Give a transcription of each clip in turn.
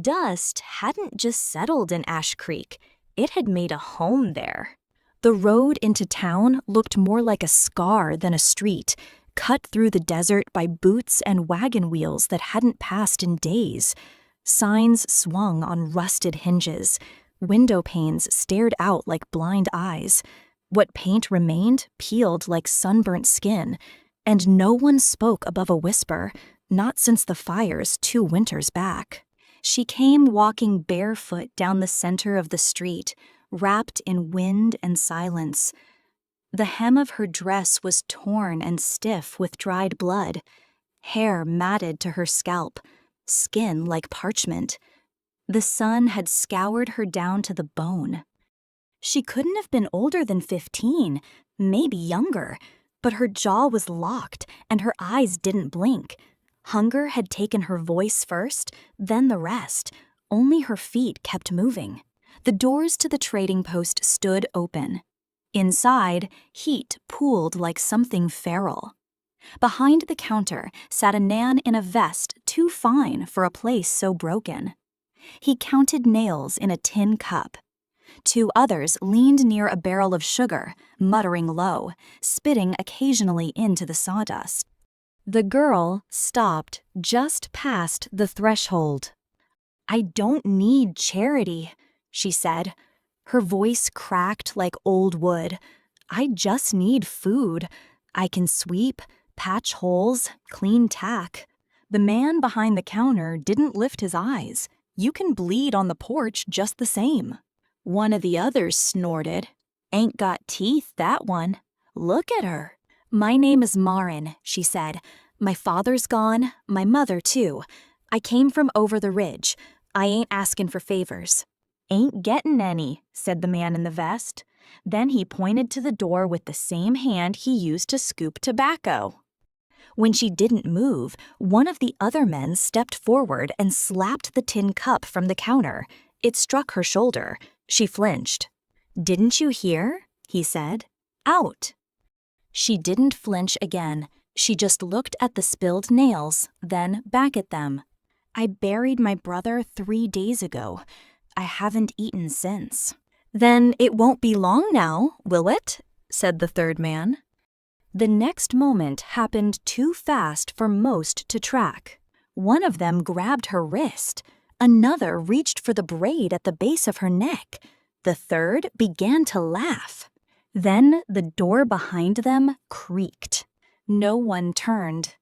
Dust hadn't just settled in Ash Creek, it had made a home there. The road into town looked more like a scar than a street, cut through the desert by boots and wagon wheels that hadn't passed in days. Signs swung on rusted hinges. Window panes stared out like blind eyes. What paint remained peeled like sunburnt skin. And no one spoke above a whisper, not since the fires 2 winters back. She came walking barefoot down the center of the street, wrapped in wind and silence. The hem of her dress was torn and stiff with dried blood, hair matted to her scalp, skin like parchment. The sun had scoured her down to the bone. She couldn't have been older than 15, maybe younger, but her jaw was locked and her eyes didn't blink. Hunger had taken her voice first, then the rest. Only her feet kept moving. The doors to the trading post stood open. Inside, heat pooled like something feral. Behind the counter sat a man in a vest too fine for a place so broken. He counted nails in a tin cup. 2 others leaned near a barrel of sugar, muttering low, spitting occasionally into the sawdust. The girl stopped just past the threshold. "I don't need charity," she said. Her voice cracked like old wood. "I just need food. I can sweep, patch holes, clean tack." The man behind the counter didn't lift his eyes. "You can bleed on the porch just the same." One of the others snorted. "Ain't got teeth, that one. Look at her." "My name is Maren," she said. "My father's gone, my mother too. I came from over the ridge. I ain't askin' for favors." "Ain't gettin' any," said the man in the vest. Then he pointed to the door with the same hand he used to scoop tobacco. When she didn't move, one of the other men stepped forward and slapped the tin cup from the counter. It struck her shoulder. She flinched. "Didn't you hear?" he said. "Out." She didn't flinch again. She just looked at the spilled nails, then back at them. "I buried my brother 3 days ago. I haven't eaten since." "Then it won't be long now, will it?" said the third man. The next moment happened too fast for most to track. One of them grabbed her wrist. Another reached for the braid at the base of her neck. The third began to laugh. Then the door behind them creaked. No one turned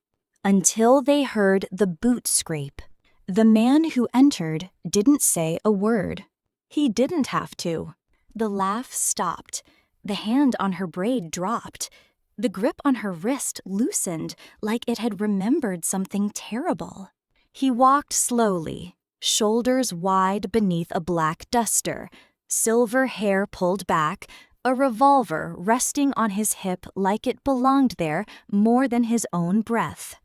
until they heard the boot scrape. The man who entered didn't say a word. He didn't have to. The laugh stopped. The hand on her braid dropped. The grip on her wrist loosened like it had remembered something terrible. He walked slowly, shoulders wide beneath a black duster, silver hair pulled back, a revolver resting on his hip like it belonged there more than his own breath.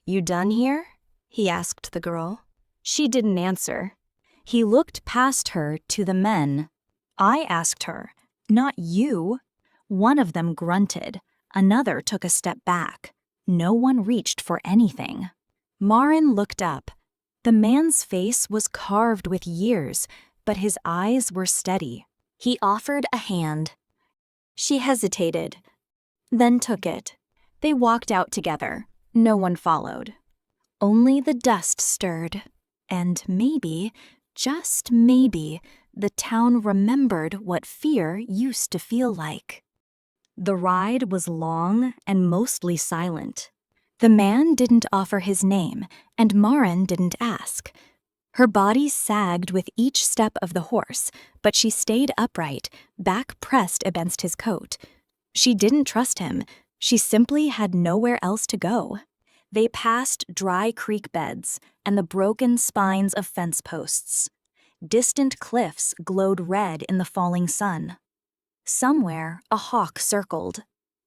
"You done here?" he asked the girl. She didn't answer. He looked past her to the men. "I asked her, not you." One of them grunted. Another took a step back. No one reached for anything. Maren looked up. The man's face was carved with years, but his eyes were steady. He offered a hand. She hesitated, then took it. They walked out together. No one followed. Only the dust stirred, and maybe, just maybe, the town remembered what fear used to feel like. The ride was long and mostly silent. The man didn't offer his name, and Maren didn't ask. Her body sagged with each step of the horse, but she stayed upright, back pressed against his coat. She didn't trust him. She simply had nowhere else to go. They passed dry creek beds and the broken spines of fence posts. Distant cliffs glowed red in the falling sun. Somewhere, a hawk circled.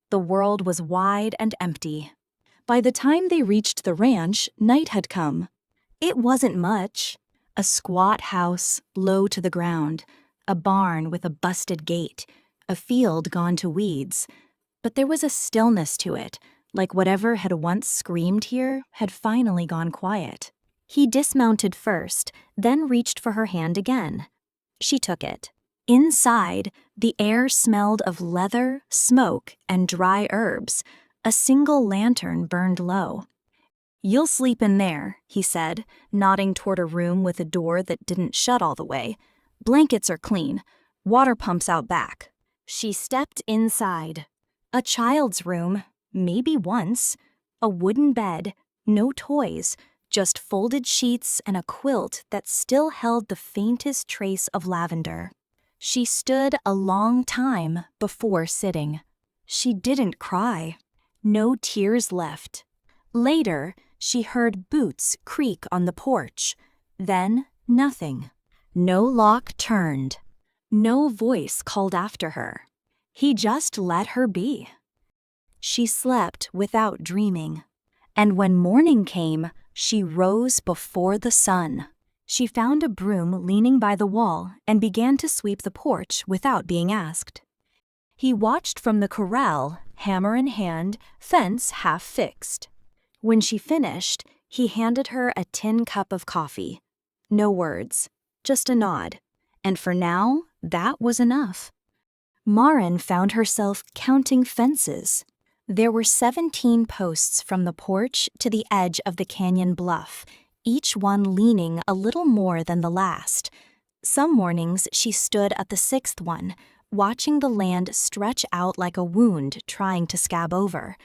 The world was wide and empty. By the time they reached the ranch, night had come. It wasn't much. A squat house, low to the ground, a barn with a busted gate, a field gone to weeds. But there was a stillness to it, like whatever had once screamed here had finally gone quiet. He dismounted first, then reached for her hand again. She took it. Inside, the air smelled of leather, smoke, and dry herbs. A single lantern burned low. "You'll sleep in there," he said, nodding toward a room with a door that didn't shut all the way. "Blankets are clean. Water pumps out back." She stepped inside. A child's room, maybe once. A wooden bed, no toys, just folded sheets and a quilt that still held the faintest trace of lavender. She stood a long time before sitting. She didn't cry. No tears left. Later, she heard boots creak on the porch. Then, nothing. No lock turned. No voice called after her. He just let her be. She slept without dreaming. And when morning came, she rose before the sun. She found a broom leaning by the wall and began to sweep the porch without being asked. He watched from the corral, hammer in hand, fence half fixed. When she finished, he handed her a tin cup of coffee. No words, just a nod. And for now, that was enough. Maren found herself counting fences. There were 17 posts from the porch to the edge of the canyon bluff, each one leaning a little more than the last. Some mornings she stood at the 6th one, watching the land stretch out like a wound trying to scab over.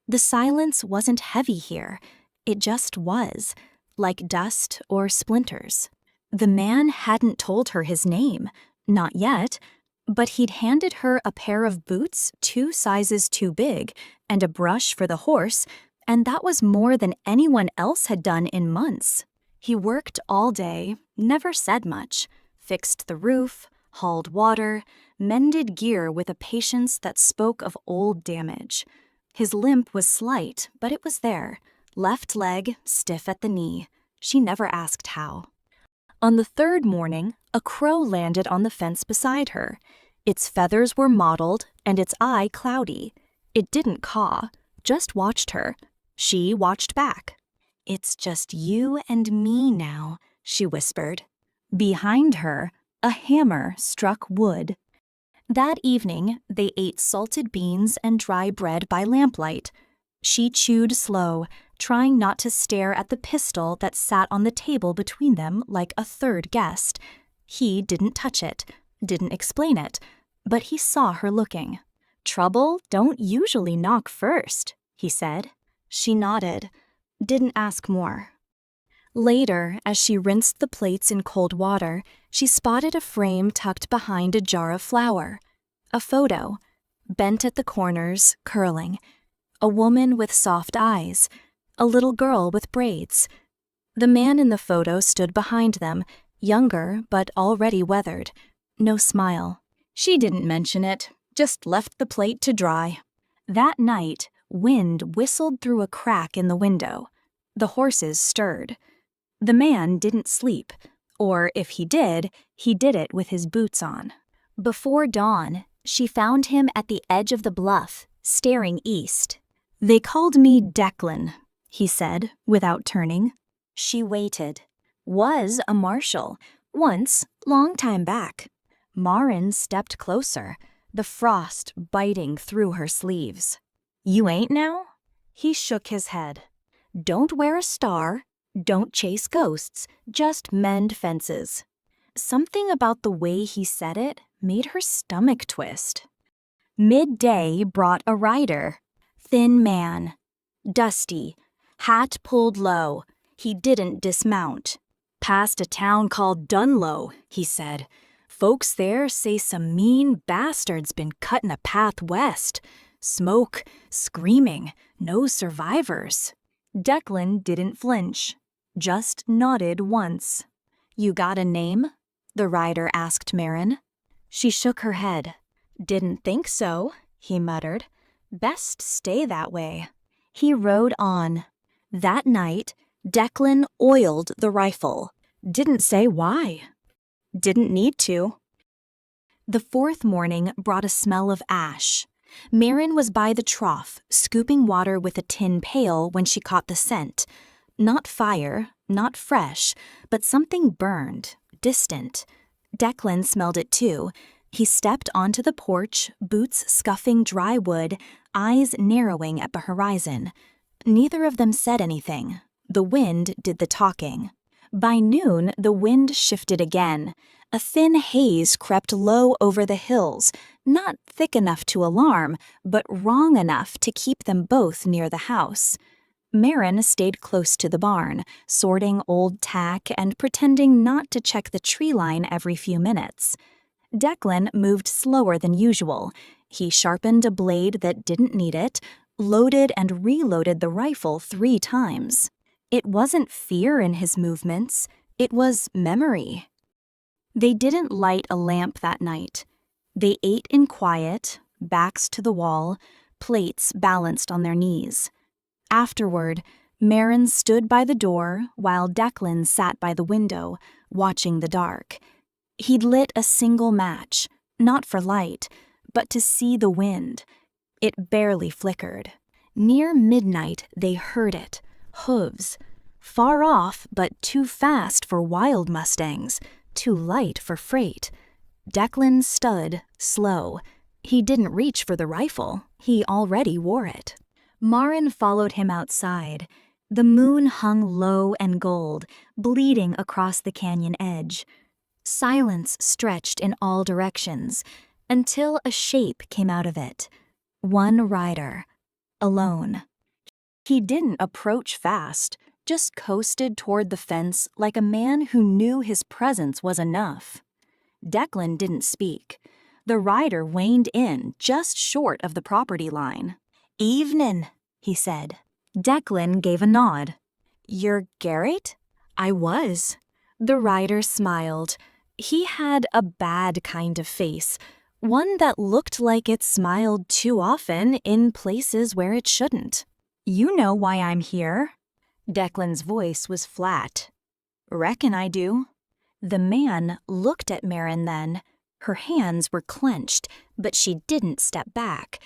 The silence wasn't heavy here. It just was, like dust or splinters. The man hadn't told her his name, not yet, but he'd handed her a pair of boots 2 sizes too big and a brush for the horse, and that was more than anyone else had done in months. He worked all day, never said much, fixed the roof, hauled water, mended gear with a patience that spoke of old damage. His limp was slight, but it was there, left leg stiff at the knee. She never asked how. On the 3rd morning, a crow landed on the fence beside her. Its feathers were mottled and its eye cloudy. It didn't caw, just watched her. She watched back. "It's just you and me now," she whispered. Behind her, a hammer struck wood. That evening, they ate salted beans and dry bread by lamplight. She chewed slow, trying not to stare at the pistol that sat on the table between them like a third guest. He didn't touch it, didn't explain it, but he saw her looking. "Trouble don't usually knock first," he said. She nodded, didn't ask more. Later, as she rinsed the plates in cold water, she spotted a frame tucked behind a jar of flour. A photo, bent at the corners, curling. A woman with soft eyes. A little girl with braids. The man in the photo stood behind them, younger but already weathered. No smile. She didn't mention it, just left the plate to dry. That night, wind whistled through a crack in the window. The horses stirred. The man didn't sleep, or if he did it with his boots on. Before dawn, she found him at the edge of the bluff, staring east. "They called me Declan," he said, without turning. She waited. Was a marshal, once, long time back. Maren stepped closer, the frost biting through her sleeves. "You ain't now?" He shook his head. "Don't wear a star, don't chase ghosts, just mend fences." Something about the way he said it made her stomach twist. Midday brought a rider. Thin man. Dusty. Hat pulled low. He didn't dismount. "Past a town called Dunlow," he said. "Folks there say some mean bastard's been cutting a path west. Smoke, screaming, no survivors." Declan didn't flinch, just nodded once. "You got a name?" the rider asked Maren. She shook her head. "Didn't think so," he muttered. "Best stay that way." He rode on. That night, Declan oiled the rifle. Didn't say why. Didn't need to. The 4th morning brought a smell of ash. Maren was by the trough, scooping water with a tin pail when she caught the scent. Not fire, not fresh, but something burned, distant. Declan smelled it too. He stepped onto the porch, boots scuffing dry wood, eyes narrowing at the horizon. Neither of them said anything. The wind did the talking. By noon, the wind shifted again. A thin haze crept low over the hills, not thick enough to alarm, but wrong enough to keep them both near the house. Maren stayed close to the barn, sorting old tack and pretending not to check the tree line every few minutes. Declan moved slower than usual. He sharpened a blade that didn't need it, loaded and reloaded the rifle 3 times. It wasn't fear in his movements, it was memory. They didn't light a lamp that night. They ate in quiet, backs to the wall, plates balanced on their knees. Afterward, Maren stood by the door while Declan sat by the window, watching the dark. He'd lit a single match, not for light, but to see the wind. It barely flickered. Near midnight, they heard it. Hooves. Far off, but too fast for wild mustangs, too light for freight. Declan stood, slow. He didn't reach for the rifle. He already wore it. Maren followed him outside. The moon hung low and gold, bleeding across the canyon edge. Silence stretched in all directions, until a shape came out of it. One rider. Alone. He didn't approach fast, just coasted toward the fence like a man who knew his presence was enough. Declan didn't speak. The rider waned in just short of the property line. "Evenin'," he said. Declan gave a nod. "You're Garrett?" "I was." The rider smiled. He had a bad kind of face, one that looked like it smiled too often in places where it shouldn't. "You know why I'm here?" Declan's voice was flat. "Reckon I do." The man looked at Maren then. Her hands were clenched, but she didn't step back.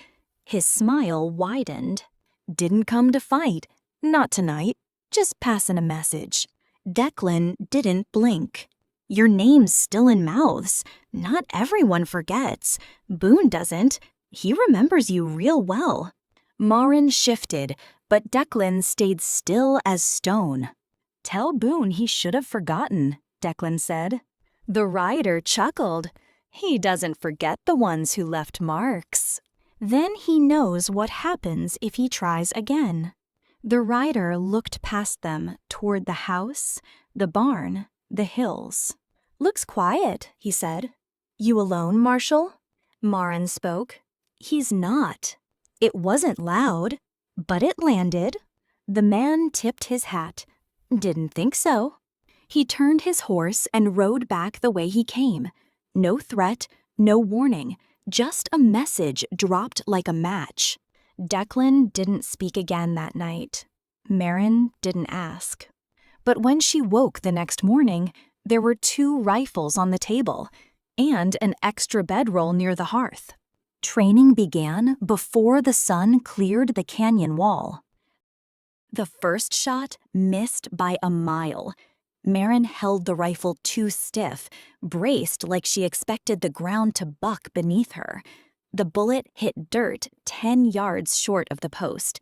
His smile widened. "Didn't come to fight. Not tonight. Just passing a message." Declan didn't blink. "Your name's still in mouths. Not everyone forgets. Boone doesn't. He remembers you real well." Maren shifted, but Declan stayed still as stone. "Tell Boone he should have forgotten," Declan said. The rider chuckled. "He doesn't forget the ones who left marks. Then he knows what happens if he tries again." The rider looked past them toward the house, the barn, the hills. "Looks quiet," he said. "You alone, Marshal?" Maren spoke. "He's not." It wasn't loud, but it landed. The man tipped his hat. "Didn't think so." He turned his horse and rode back the way he came. No threat, no warning, just a message dropped like a match. Declan didn't speak again that night. Maren didn't ask. But when she woke the next morning, there were 2 rifles on the table and an extra bedroll near the hearth. Training began before the sun cleared the canyon wall. The first shot missed by a mile. Maren held the rifle too stiff, braced like she expected the ground to buck beneath her. The bullet hit dirt 10 yards short of the post.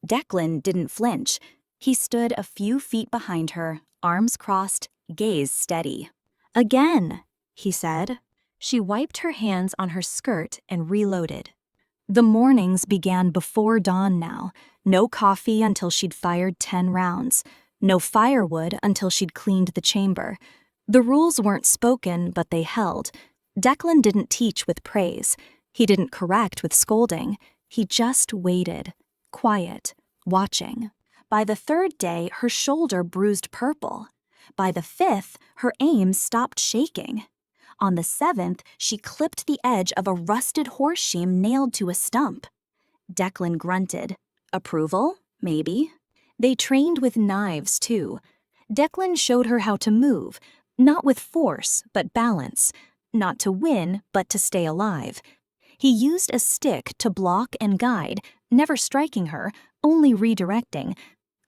Declan didn't flinch. He stood a few feet behind her, arms crossed, gaze steady. "Again," he said. She wiped her hands on her skirt and reloaded. The mornings began before dawn now. No coffee until she'd fired 10 rounds. No firewood until she'd cleaned the chamber. The rules weren't spoken, but they held. Declan didn't teach with praise. He didn't correct with scolding. He just waited, quiet, watching. By the 3rd day, her shoulder bruised purple. By the 5th, her aim stopped shaking. On the 7th, she clipped the edge of a rusted horseshoe nailed to a stump. Declan grunted. Approval? Maybe. They trained with knives, too. Declan showed her how to move, not with force, but balance. Not to win, but to stay alive. He used a stick to block and guide, never striking her, only redirecting.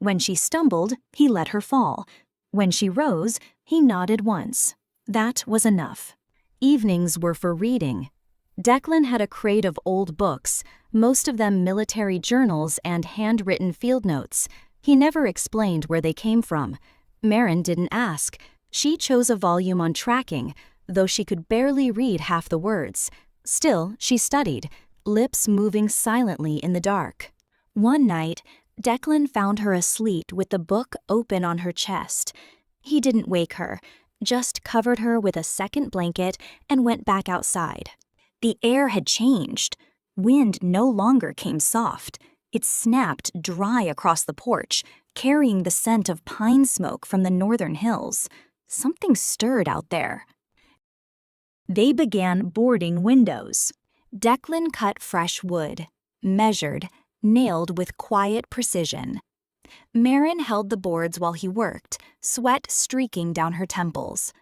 When she stumbled, he let her fall. When she rose, he nodded once. That was enough. Evenings were for reading. Declan had a crate of old books, most of them military journals and handwritten field notes. He never explained where they came from. Maren didn't ask. She chose a volume on tracking, though she could barely read half the words. Still, she studied, lips moving silently in the dark. One night, Declan found her asleep with the book open on her chest. He didn't wake her, just covered her with a second blanket and went back outside. The air had changed. Wind no longer came soft. It snapped dry across the porch, carrying the scent of pine smoke from the northern hills. Something stirred out there. They began boarding windows. Declan cut fresh wood, measured, nailed with quiet precision. Maren held the boards while he worked, sweat streaking down her temples.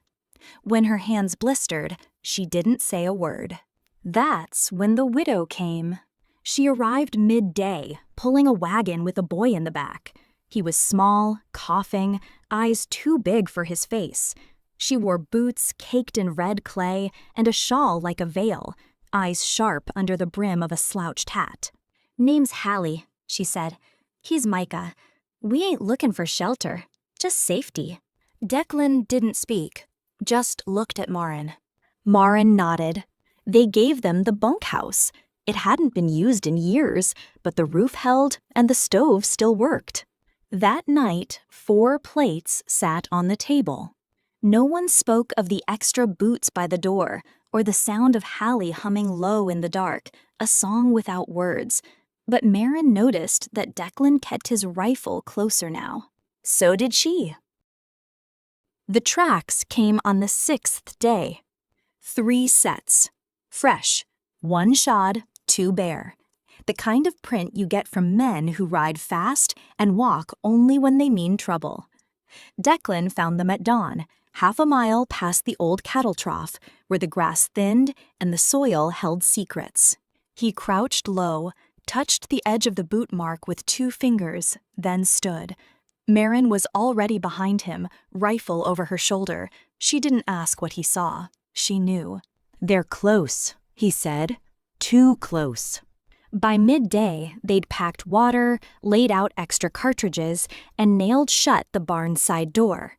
When her hands blistered, she didn't say a word. That's when the widow came. She arrived midday, pulling a wagon with a boy in the back. He was small, coughing, eyes too big for his face. She wore boots caked in red clay and a shawl like a veil, eyes sharp under the brim of a slouched hat. "Name's Hallie," she said. "He's Micah. We ain't looking for shelter, just safety." Declan didn't speak, just looked at Maren. Maren nodded. They gave them the bunkhouse. It hadn't been used in years, but the roof held and the stove still worked. That night, 4 plates sat on the table. No one spoke of the extra boots by the door or the sound of Hallie humming low in the dark, a song without words. But Maren noticed that Declan kept his rifle closer now. So did she. The tracks came on the 6th day. 3 sets. Fresh. 1 shod, 2 bare. The kind of print you get from men who ride fast and walk only when they mean trouble. Declan found them at dawn, half a mile past the old cattle trough, where the grass thinned and the soil held secrets. He crouched low, touched the edge of the boot mark with 2 fingers, then stood. Maren was already behind him, rifle over her shoulder. She didn't ask what he saw. She knew. "They're close," he said. "Too close." By midday, they'd packed water, laid out extra cartridges, and nailed shut the barn's side door.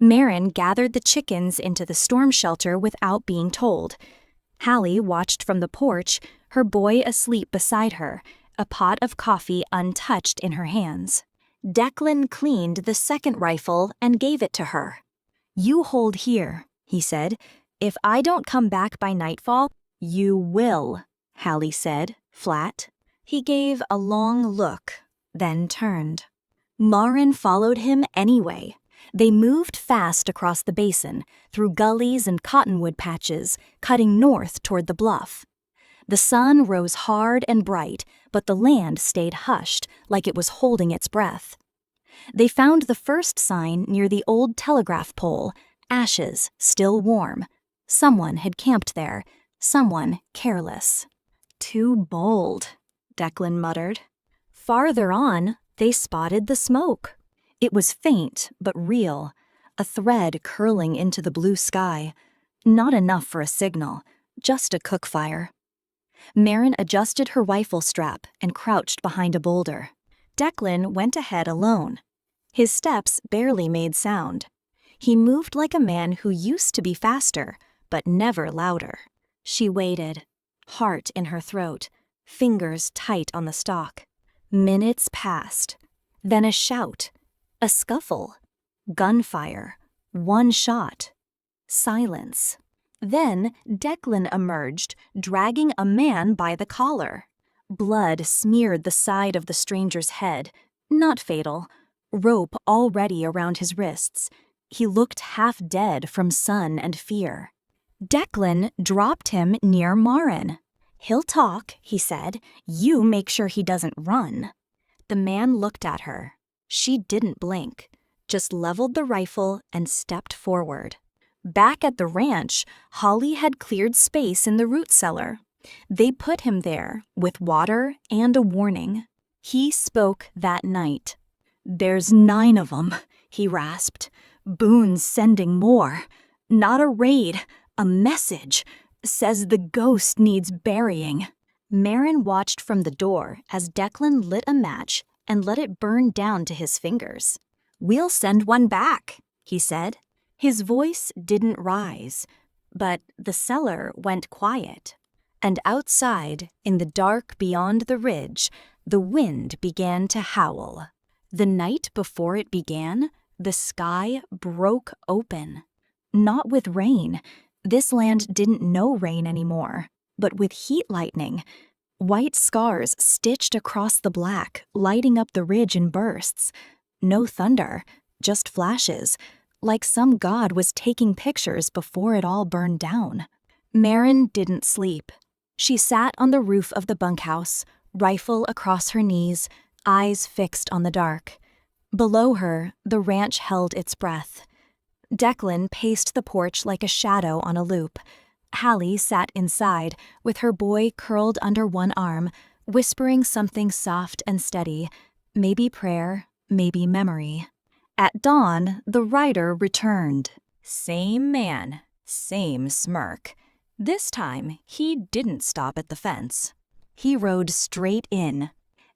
Maren gathered the chickens into the storm shelter without being told. Hallie watched from the porch, her boy asleep beside her, a pot of coffee untouched in her hands. Declan cleaned the second rifle and gave it to her. "You hold here," he said. "If I don't come back by nightfall, you will," Hallie said, flat. He gave a long look, then turned. Maren followed him anyway. They moved fast across the basin, through gullies and cottonwood patches, cutting north toward the bluff. The sun rose hard and bright, but the land stayed hushed, like it was holding its breath. They found the first sign near the old telegraph pole, ashes, still warm. Someone had camped there, someone careless. "Too bold," Declan muttered. Farther on, they spotted the smoke. It was faint but real, a thread curling into the blue sky. Not enough for a signal, just a cook fire. Maren adjusted her rifle strap and crouched behind a boulder. Declan went ahead alone. His steps barely made sound. He moved like a man who used to be faster, but never louder. She waited, heart in her throat, fingers tight on the stock. Minutes passed. Then a shout, a scuffle, gunfire, 1 shot, silence. Then Declan emerged, dragging a man by the collar. Blood smeared the side of the stranger's head, not fatal, rope already around his wrists. He looked half dead from sun and fear. Declan dropped him near Maren. "He'll talk," he said. "You make sure he doesn't run." The man looked at her. She didn't blink, just leveled the rifle and stepped forward. Back at the ranch, Hallie had cleared space in the root cellar. They put him there with water and a warning. He spoke that night. "There's 9 of 'em," he rasped. "Boone's sending more. Not a raid, a message. Says the ghost needs burying." Maren watched from the door as Declan lit a match and let it burn down to his fingers. "We'll send one back," he said. His voice didn't rise, but the cellar went quiet. And outside, in the dark beyond the ridge, the wind began to howl. The night before it began, the sky broke open. Not with rain. This land didn't know rain anymore, but with heat lightning. White scars stitched across the black, lighting up the ridge in bursts. No thunder, just flashes, like some god was taking pictures before it all burned down. Maren didn't sleep. She sat on the roof of the bunkhouse, rifle across her knees, eyes fixed on the dark. Below her, the ranch held its breath. Declan paced the porch like a shadow on a loop. Hallie sat inside, with her boy curled under one arm, whispering something soft and steady, maybe prayer, maybe memory. At dawn, the rider returned. Same man, same smirk. This time, he didn't stop at the fence. He rode straight in.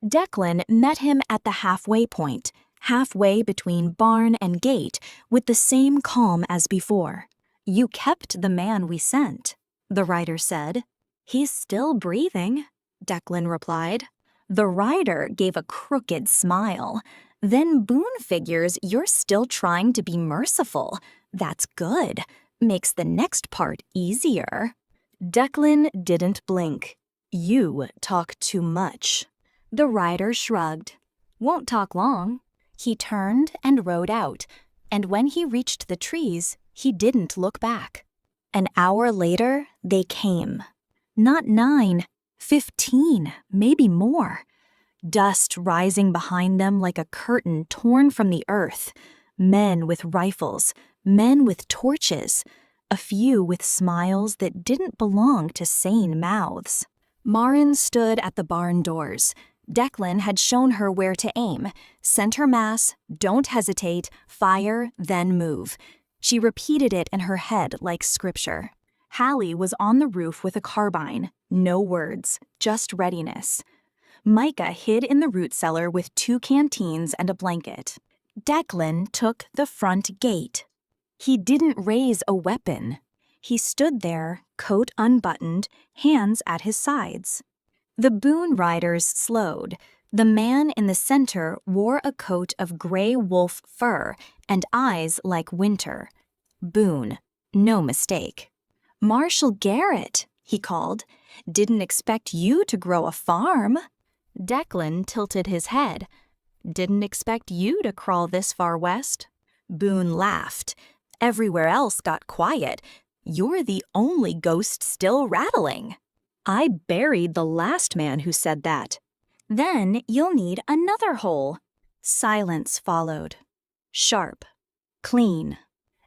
Declan met him at the halfway point, halfway between barn and gate, with the same calm as before. "You kept the man we sent," the rider said. "He's still breathing," Declan replied. The rider gave a crooked smile. "Then Boone figures you're still trying to be merciful. That's good. Makes the next part easier." Declan didn't blink. "You talk too much." The rider shrugged. "Won't talk long." He turned and rode out, and when he reached the trees, he didn't look back. An hour later, they came. Not 9, 15, maybe more. Dust rising behind them like a curtain torn from the earth. Men with rifles, men with torches, a few with smiles that didn't belong to sane mouths. Maren stood at the barn doors. Declan had shown her where to aim. Center mass, don't hesitate, fire, then move. She repeated it in her head like scripture. Hallie was on the roof with a carbine. No words, just readiness. Micah hid in the root cellar with 2 canteens and a blanket. Declan took the front gate. He didn't raise a weapon. He stood there, coat unbuttoned, hands at his sides. The Boone riders slowed. The man in the center wore a coat of gray wolf fur and eyes like winter. Boone, no mistake. "Marshal Garrett," he called. "Didn't expect you to grow a farm." Declan tilted his head. "Didn't expect you to crawl this far west." Boone laughed. "Everywhere else got quiet. You're the only ghost still rattling." "I buried the last man who said that." "Then you'll need another hole." Silence followed. Sharp. Clean.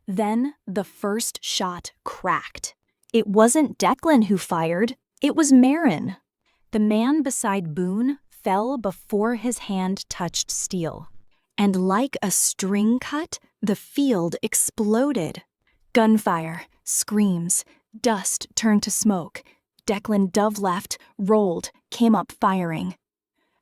Then the first shot cracked. It wasn't Declan who fired. It was Maren. The man beside Boone fell before his hand touched steel. And like a string cut, the field exploded. Gunfire, screams, dust turned to smoke. Declan dove left, rolled, came up firing.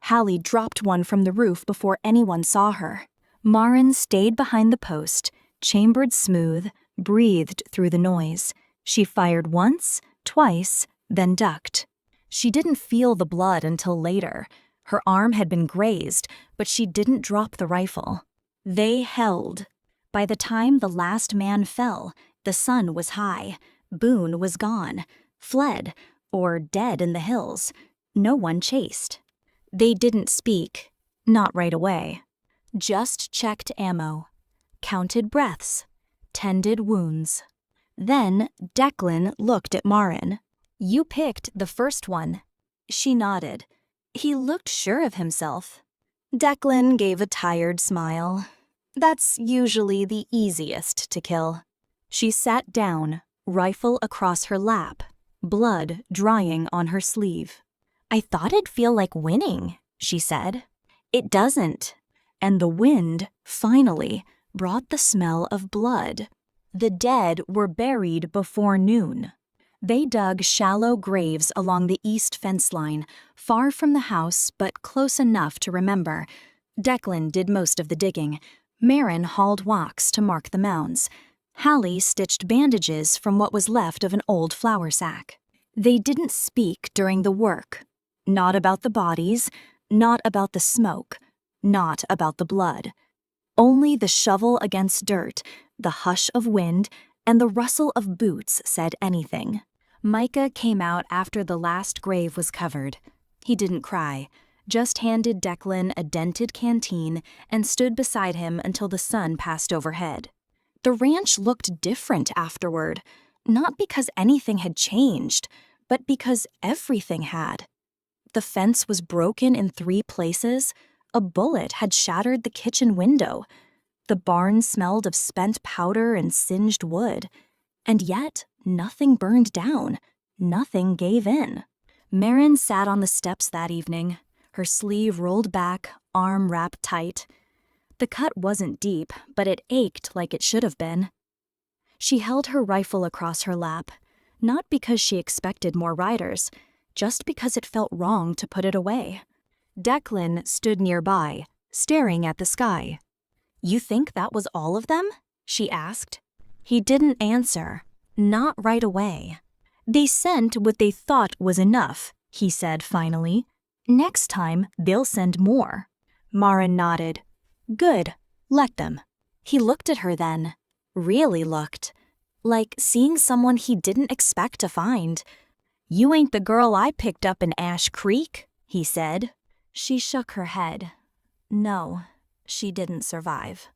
Hallie dropped one from the roof before anyone saw her. Maren stayed behind the post, chambered smooth, breathed through the noise. She fired once, twice, then ducked. She didn't feel the blood until later. Her arm had been grazed, but she didn't drop the rifle. They held. By the time the last man fell, the sun was high. Boone was gone, fled, or dead in the hills. No one chased. They didn't speak, not right away. Just checked ammo, counted breaths, tended wounds. Then Declan looked at Maren. "You picked the first one." She nodded. He looked sure of himself. Declan gave a tired smile. "That's usually the easiest to kill." She sat down, rifle across her lap, blood drying on her sleeve. "I thought it'd feel like winning," she said. "It doesn't." And the wind, finally, brought the smell of blood. The dead were buried before noon. They dug shallow graves along the east fence line, far from the house but close enough to remember. Declan did most of the digging. Maren hauled walks to mark the mounds. Hallie stitched bandages from what was left of an old flour sack. They didn't speak during the work. Not about the bodies, not about the smoke, not about the blood. Only the shovel against dirt, the hush of wind, and the rustle of boots said anything. Micah came out after the last grave was covered. He didn't cry, just handed Declan a dented canteen and stood beside him until the sun passed overhead. The ranch looked different afterward, not because anything had changed, but because everything had. The fence was broken in 3 places. A bullet had shattered the kitchen window. The barn smelled of spent powder and singed wood. And yet, nothing burned down. Nothing gave in. Maren sat on the steps that evening, her sleeve rolled back, arm wrapped tight. The cut wasn't deep, but it ached like it should have been. She held her rifle across her lap, not because she expected more riders, just because it felt wrong to put it away. Declan stood nearby, staring at the sky. "You think that was all of them?" she asked. He didn't answer, not right away. "They sent what they thought was enough," he said finally. "Next time, they'll send more." Maren nodded. "Good, let them." He looked at her then, really looked, like seeing someone he didn't expect to find. "You ain't the girl I picked up in Ash Creek," he said. She shook her head. No, she didn't survive.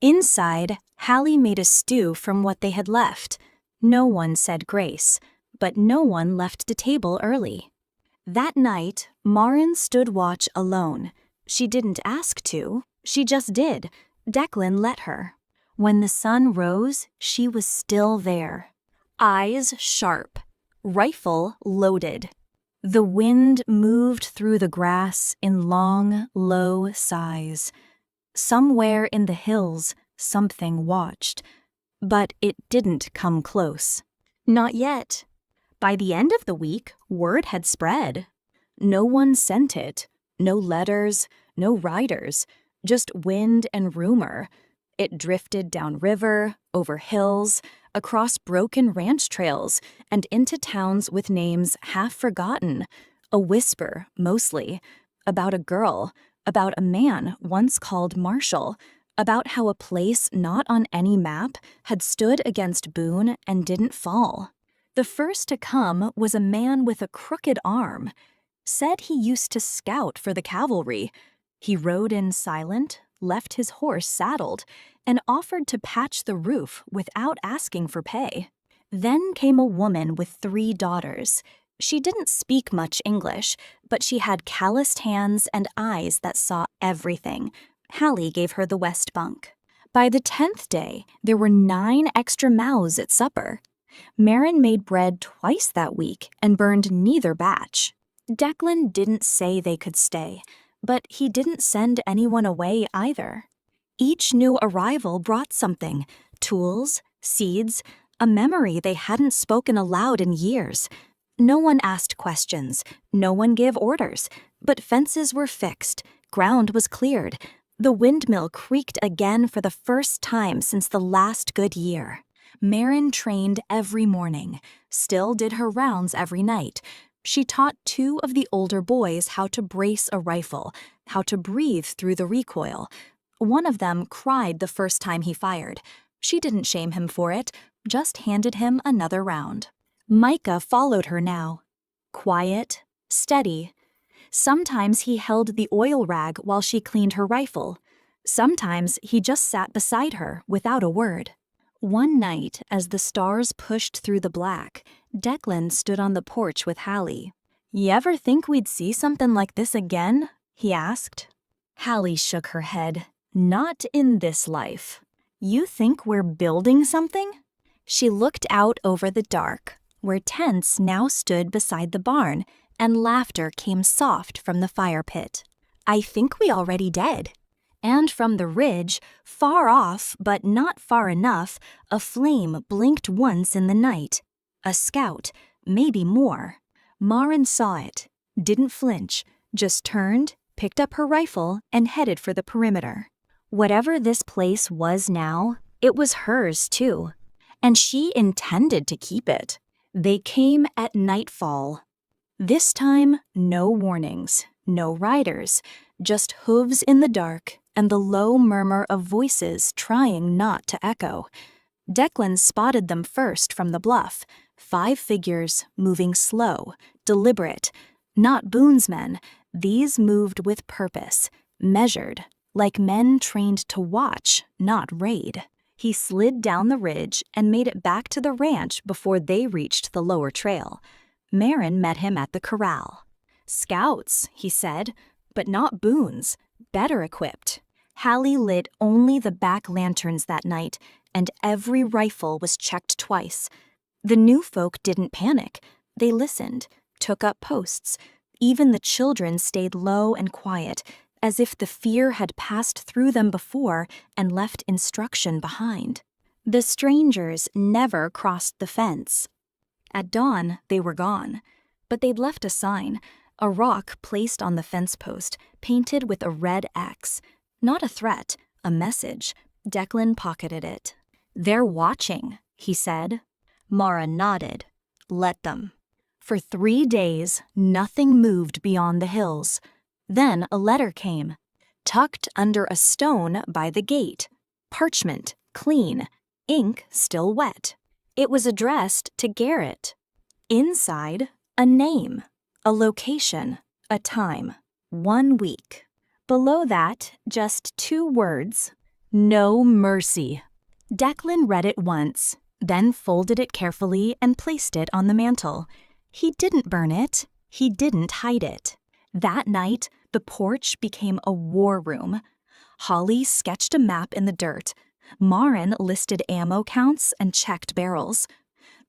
Inside, Hallie made a stew from what they had left. No one said grace, but no one left the table early. That night, Maren stood watch alone. She didn't ask to, she just did. Declan let her. When the sun rose, she was still there. Eyes sharp, rifle loaded. The wind moved through the grass in long, low sighs. Somewhere in the hills, something watched. But it didn't come close. Not yet. By the end of the week, word had spread. No one sent it. No letters, no riders. Just wind and rumor. It drifted downriver, over hills, across broken ranch trails, and into towns with names half forgotten. A whisper, mostly, about a girl, about a man once called Marshall, about how a place not on any map had stood against Boone and didn't fall. The first to come was a man with a crooked arm. Said he used to scout for the cavalry. He rode in silent, left his horse saddled, and offered to patch the roof without asking for pay. Then came a woman with 3 daughters. She didn't speak much English, but she had calloused hands and eyes that saw everything. Hallie gave her the west bunk. By the 10th day, there were 9 extra mouths at supper. Maren made bread twice that week and burned neither batch. Declan didn't say they could stay, but he didn't send anyone away either. Each new arrival brought something: tools, seeds, a memory they hadn't spoken aloud in years. No one asked questions, no one gave orders, but fences were fixed, ground was cleared. The windmill creaked again for the first time since the last good year. Maren trained every morning, still did her rounds every night. She taught 2 of the older boys how to brace a rifle, how to breathe through the recoil. One of them cried the first time he fired. She didn't shame him for it, just handed him another round. Micah followed her now. Quiet, steady. Sometimes he held the oil rag while she cleaned her rifle. Sometimes he just sat beside her without a word. One night, as the stars pushed through the black, Declan stood on the porch with Hallie. "You ever think we'd see something like this again?" he asked. Hallie shook her head. "Not in this life." "You think we're building something?" She looked out over the dark, where tents now stood beside the barn, and laughter came soft from the fire pit. "I think we already did." And from the ridge, far off but not far enough, a flame blinked once in the night. A scout, maybe more. Maren saw it, didn't flinch, just turned, picked up her rifle, and headed for the perimeter. Whatever this place was now, it was hers too. And she intended to keep it. They came at nightfall. This time, no warnings, no riders, just hooves in the dark and the low murmur of voices trying not to echo. Declan spotted them first from the bluff, 5 figures moving slow, deliberate. Not Boone's men, these moved with purpose, measured, like men trained to watch, not raid. He slid down the ridge and made it back to the ranch before they reached the lower trail. Maren met him at the corral. Scouts, he said, but not Boone's, better equipped. Hallie lit only the back lanterns that night, and every rifle was checked twice. The new folk didn't panic. They listened, took up posts. Even the children stayed low and quiet, as if the fear had passed through them before and left instruction behind. The strangers never crossed the fence. At dawn, they were gone, but they'd left a sign, a rock placed on the fence post, painted with a red X. Not a threat, a message. Declan pocketed it. "They're watching," he said. Mara nodded. "Let them." For 3 days, nothing moved beyond the hills. Then a letter came, tucked under a stone by the gate. Parchment, clean, ink still wet. It was addressed to Garrett. Inside, a name, a location, a time, 1 week. Below that, just 2 words, "No mercy." Declan read it once, then folded it carefully and placed it on the mantel. He didn't burn it. He didn't hide it. That night, the porch became a war room. Hallie sketched a map in the dirt. Maren listed ammo counts and checked barrels.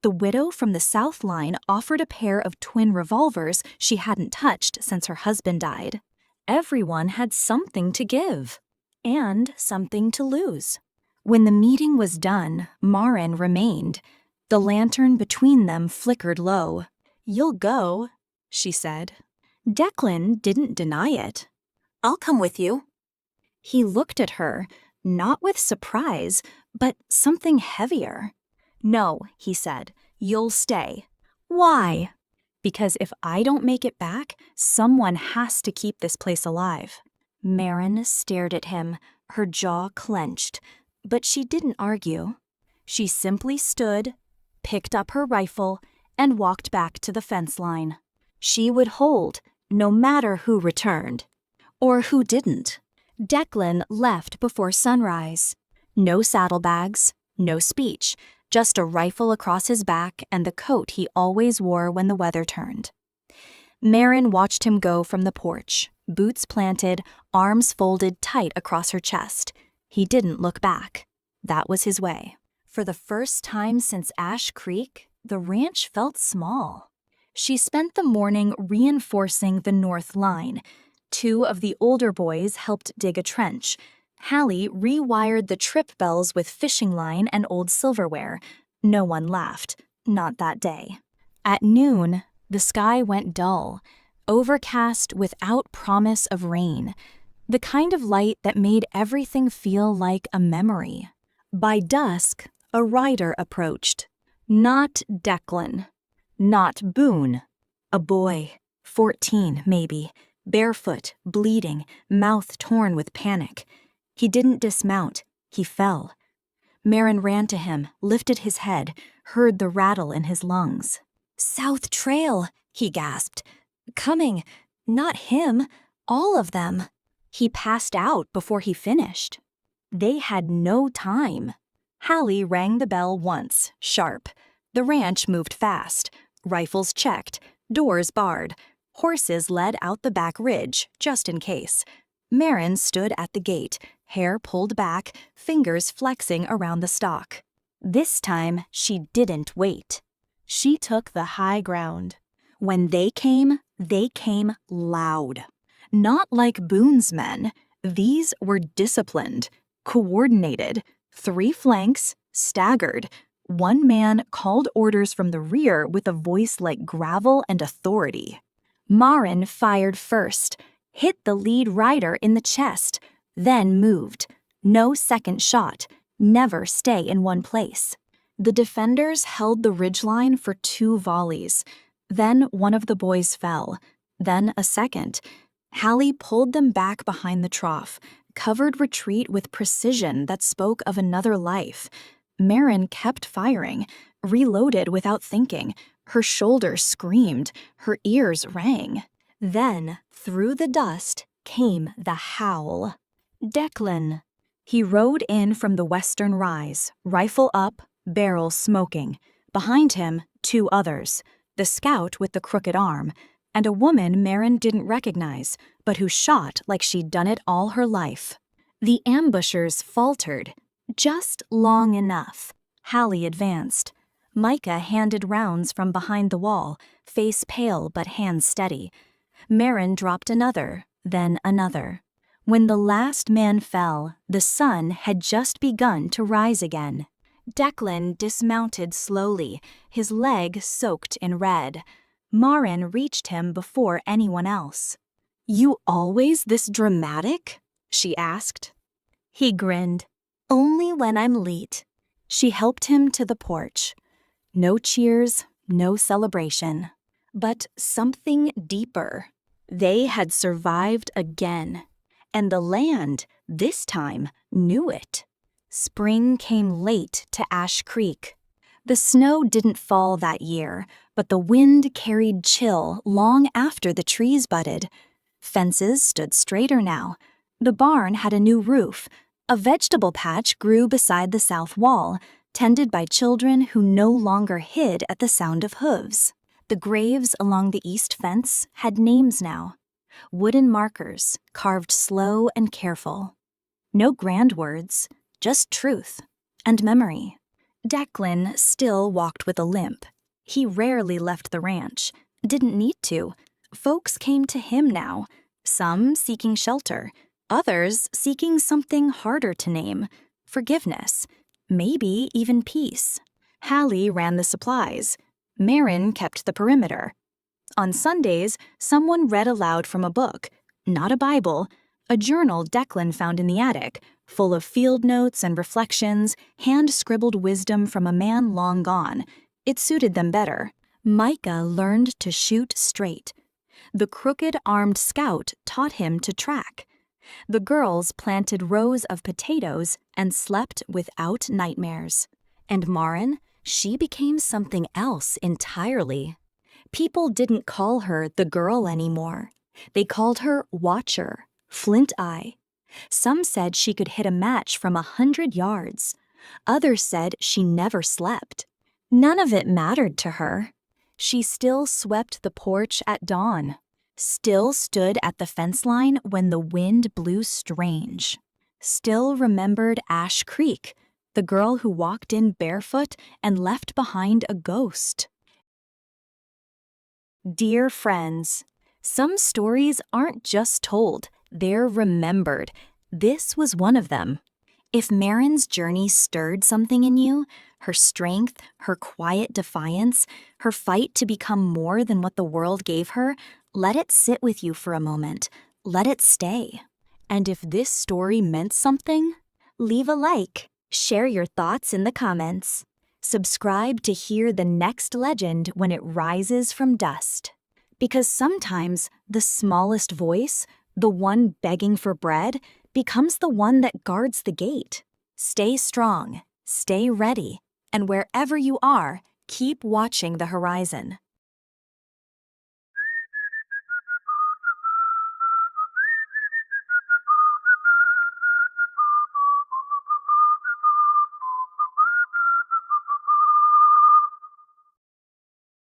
The widow from the South Line offered a pair of twin revolvers she hadn't touched since her husband died. Everyone had something to give and something to lose. When the meeting was done, Maren remained. The lantern between them flickered low. "You'll go," she said. Declan didn't deny it. "I'll come with you." He looked at her, not with surprise, but something heavier. "No," he said, "you'll stay." "Why?" "Because if I don't make it back, someone has to keep this place alive." Maren stared at him, her jaw clenched, but she didn't argue. She simply stood, picked up her rifle, and walked back to the fence line. She would hold, no matter who returned. Or who didn't. Declan left before sunrise. No saddlebags, no speech, just a rifle across his back and the coat he always wore when the weather turned. Maren watched him go from the porch, boots planted, arms folded tight across her chest. He didn't look back. That was his way. For the first time since Ash Creek, the ranch felt small. She spent the morning reinforcing the north line. 2 of the older boys helped dig a trench. Hallie rewired the trip bells with fishing line and old silverware. No one laughed, not that day. At noon, the sky went dull, overcast without promise of rain, the kind of light that made everything feel like a memory. By dusk, a rider approached. Not Declan. Not Boone. A boy, 14 maybe, barefoot, bleeding, mouth torn with panic. He didn't dismount. He fell. Maren ran to him, lifted his head, heard the rattle in his lungs. "South Trail," he gasped. "Coming. Not him. All of them." He passed out before he finished. They had no time. Hallie rang the bell once, sharp. The ranch moved fast. Rifles checked, doors barred. Horses led out the back ridge, just in case. Maren stood at the gate, hair pulled back, fingers flexing around the stock. This time, she didn't wait. She took the high ground. When they came loud. Not like Boone's men, These were disciplined, coordinated, 3 flanks, staggered. One man called orders from the rear with a voice like gravel and authority. Maren fired first, hit the lead rider in the chest, then moved. No second shot, never stay in one place. The defenders held the ridgeline for 2 volleys. Then one of the boys fell, then a second. Hallie pulled them back behind the trough, covered retreat with precision that spoke of another life. Maren kept firing, reloaded without thinking. Her shoulders screamed, her ears rang. Then, through the dust, came the howl. Declan. He rode in from the western rise, rifle up, barrel smoking. Behind him, 2 others, the scout with the crooked arm, and a woman Maren didn't recognize, but who shot like she'd done it all her life. The ambushers faltered, just long enough. Hallie advanced. Micah handed rounds from behind the wall, face pale but hands steady. Maren dropped another, then another. When the last man fell, the sun had just begun to rise again. Declan dismounted slowly, his leg soaked in red. Maren reached him before anyone else. "You always this dramatic?" she asked. He grinned. "Only when I'm late." She helped him to the porch. No cheers, no celebration. But something deeper. They had survived again. And the land, this time, knew it. Spring came late to Ash Creek. The snow didn't fall that year, but the wind carried chill long after the trees budded. Fences stood straighter now. The barn had a new roof. A vegetable patch grew beside the south wall, tended by children who no longer hid at the sound of hooves. The graves along the east fence had names now. Wooden markers, carved slow and careful. No grand words, just truth and memory. Declan still walked with a limp. He rarely left the ranch. Didn't need to. Folks came to him now, some seeking shelter, others seeking something harder to name, forgiveness, maybe even peace. Hallie ran the supplies. Maren kept the perimeter. On Sundays, someone read aloud from a book, not a Bible, a journal Declan found in the attic, full of field notes and reflections, hand-scribbled wisdom from a man long gone. It suited them better. Micah learned to shoot straight. The crooked-armed scout taught him to track. The girls planted rows of potatoes and slept without nightmares. And Maren, she became something else entirely. People didn't call her the girl anymore. They called her Watcher, Flint Eye. Some said she could hit a match from 100 yards. Others said she never slept. None of it mattered to her. She still swept the porch at dawn, still stood at the fence line when the wind blew strange, still remembered Ash Creek, the girl who walked in barefoot and left behind a ghost. Dear friends, some stories aren't just told, they're remembered. This was one of them. If Maren's journey stirred something in you, her strength, her quiet defiance, her fight to become more than what the world gave her, let it sit with you for a moment. Let it stay. And if this story meant something, leave a like, share your thoughts in the comments. Subscribe to hear the next legend when it rises from dust. Because sometimes the smallest voice, the one begging for bread, becomes the one that guards the gate. Stay strong, stay ready, and wherever you are, keep watching the horizon.